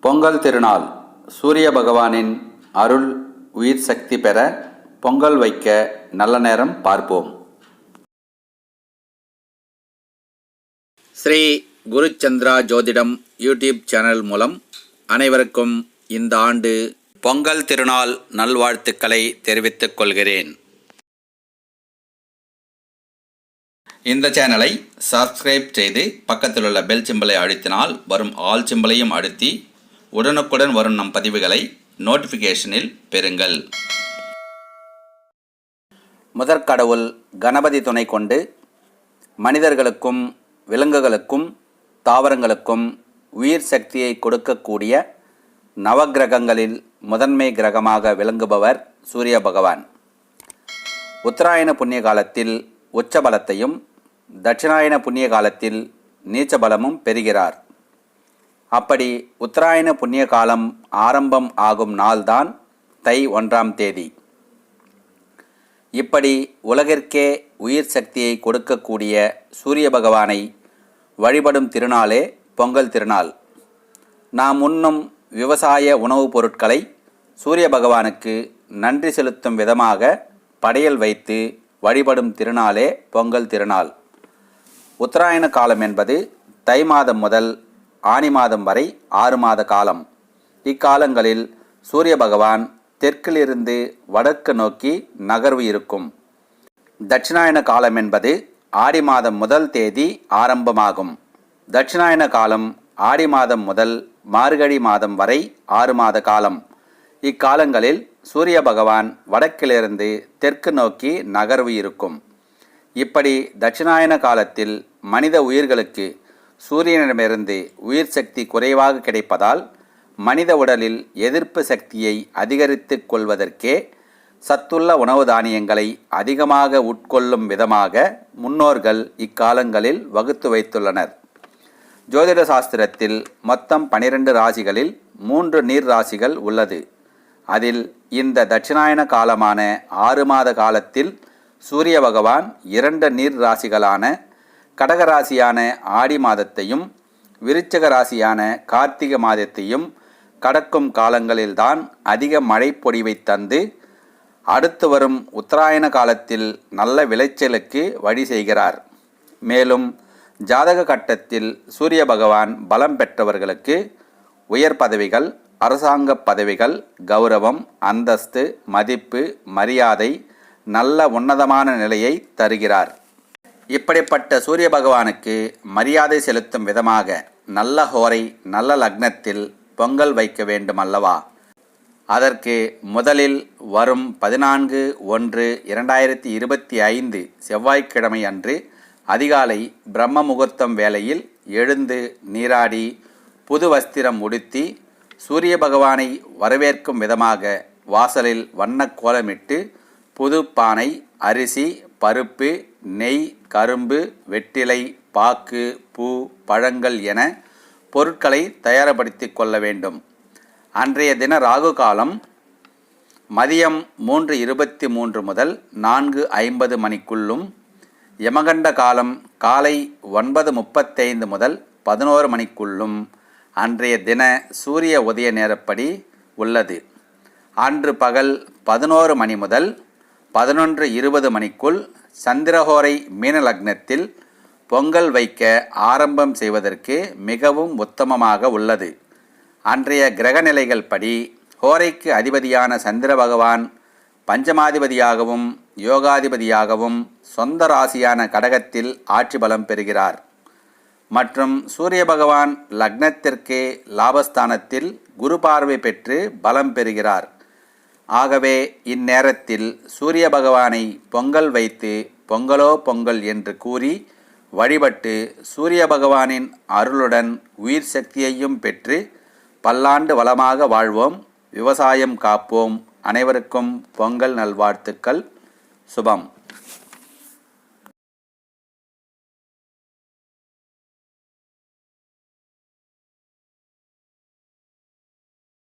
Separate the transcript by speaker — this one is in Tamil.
Speaker 1: பொங்கல் திருநாள் சூரிய பகவானின் அருள் உயிர் சக்தி பெற பொங்கல் வைக்க நல்ல நேரம் பார்ப்போம். ஸ்ரீ குருச்சந்திரா ஜோதிடம் யூடியூப் சேனல் மூலம் அனைவருக்கும் இந்த ஆண்டு பொங்கல் திருநாள் நல்வாழ்த்துக்களை தெரிவித்துக் கொள்கிறேன். இந்த சேனலை சப்ஸ்கிரைப் செய்து பக்கத்தில் உள்ள பெல் சிம்பலை அழுத்தினால் வரும் ஆல் சிம்பலையும் அழுத்தி உடனுக்குடன் வரும் நம் பதிவுகளை நோட்டிஃபிகேஷனில் பெறுங்கள். முதற்கடவுள் கணபதி துணை கொண்டு மனிதர்களுக்கும் விலங்குகளுக்கும் தாவரங்களுக்கும் உயிர் சக்தியை கொடுக்கக்கூடிய நவக்கிரகங்களில் முதன்மை கிரகமாக விளங்குபவர் சூரிய பகவான். உத்தராயண புண்ணிய காலத்தில் உச்சபலத்தையும் தட்சிணாயன புண்ணிய காலத்தில் நீச்சபலமும் பெறுகிறார். அப்படி உத்தராயண புண்ணிய காலம் ஆரம்பம் ஆகும் நாள்தான் தை 1ஆம் தேதி. இப்படி உலகிற்கே உயிர் சக்தியை கொடுக்கக்கூடிய சூரிய பகவானை வழிபடும் திருநாளே பொங்கல் திருநாள். நாம் உண்ணும் விவசாய உணவுப் பொருட்களை சூரிய பகவானுக்கு நன்றி செலுத்தும் விதமாக படையல் வைத்து வழிபடும் திருநாளே பொங்கல் திருநாள். உத்தராயண காலம் என்பது தை மாதம் முதல் ஆனி மாதம் வரை 6 மாத காலம். இக்காலங்களில் சூரிய பகவான் தெற்கிலிருந்து வடக்கு நோக்கி நகர்வு இருக்கும். தட்சிணாயன காலம் என்பது ஆடி மாதம் முதல் தேதி ஆரம்பமாகும். தட்சிணாயன காலம் ஆடி மாதம் முதல் மார்கழி மாதம் வரை 6 மாத காலம். இக்காலங்களில் சூரிய பகவான் வடக்கிலிருந்து தெற்கு நோக்கி நகர்வு இருக்கும். இப்படி தட்சிணாயன காலத்தில் மனித உயிர்களுக்கு சூரியனிடமிருந்து உயிர் சக்தி குறைவாக கிடைப்பதால் மனித உடலில் எதிர்ப்பு சக்தியை அதிகரித்து கொள்வதற்கே சத்துள்ள உணவு தானியங்களை அதிகமாக உட்கொள்ளும் விதமாக முன்னோர்கள் இக்காலங்களில் வகுத்து வைத்துள்ளனர். ஜோதிட சாஸ்திரத்தில் மொத்தம் 12 ராசிகளில் 3 நீர் ராசிகள் உள்ளது. அதில் இந்த தட்சிணாயன காலமான 6 மாத காலத்தில் சூரிய பகவான் 2 நீர் ராசிகளான கடகராசியான ஆடி மாதத்தையும் விருச்சிக ராசியான கார்த்திகை மாதத்தையும் கடக்கும் காலங்களில்தான் அதிக மழை பொழிவை தந்து அடுத்து வரும் உத்தராயண காலத்தில் நல்ல விளைச்சலுக்கு வழி செய்கிறார். மேலும் ஜாதக கட்டத்தில் சூரிய பகவான் பலம் பெற்றவர்களுக்கு உயர் பதவிகள், அரசாங்க பதவிகள், கௌரவம், அந்தஸ்து, மதிப்பு, மரியாதை, நல்ல உன்னதமான நிலையை தருகிறார். இப்படிப்பட்ட சூரிய பகவானுக்கு மரியாதை செலுத்தும் விதமாக நல்ல ஹோரை நல்ல லக்னத்தில் பொங்கல் வைக்க வேண்டும் அல்லவா? அதற்கு முதலில் வரும் 14/1/2025 செவ்வாய்க்கிழமை அன்று அதிகாலை பிரம்ம முகூர்த்தம் வேளையில் எழுந்து நீராடி புது வஸ்திரம் உடுத்தி சூரிய பகவானை வரவேற்கும் விதமாக வாசலில் வண்ண கோலமிட்டு புது பானை, அரிசி, பருப்பு, நெய், கரும்பு, வெற்றிலை, பாக்கு, பூ, பழங்கள் என பொருட்களை தயார்படுத்தி கொள்ள வேண்டும். அன்றைய தின ராகு காலம் மதியம் 3:23 முதல் 4:50 மணிக்குள்ளும், யமகண்ட காலம் காலை 9:35 முதல் 11 மணிக்குள்ளும் அன்றைய தின சூரிய உதய நேரப்படி உள்ளது. அன்று பகல் 11 மணி முதல் 11:20 மணிக்குள் சந்திரஹோரை மீன லக்னத்தில் பொங்கல் வைக்க ஆரம்பம் செய்வதற்கு மிகவும் உத்தமமாக உள்ளது. அன்றைய கிரக நிலைகள் படி ஹோரைக்கு அதிபதியான சந்திர பகவான் பஞ்சமாதிபதியாகவும் யோகாதிபதியாகவும் சொந்த ராசியான கடகத்தில் ஆட்சி பலம் பெறுகிறார். மற்றும் சூரிய பகவான் லக்னத்திற்கு லாபஸ்தானத்தில் குரு பார்வை பெற்று பலம் பெறுகிறார். ஆகவே இந்நேரத்தில் சூரிய பகவானை பொங்கல் வைத்து பொங்கலோ பொங்கல் என்று கூறி வழிபட்டு சூரிய பகவானின் அருளுடன் உயிர் சக்தியையும் பெற்று பல்லாண்டு வளமாக வாழ்வோம், விவசாயம் காப்போம். அனைவருக்கும் பொங்கல் நல்வாழ்த்துக்கள். சுபம்.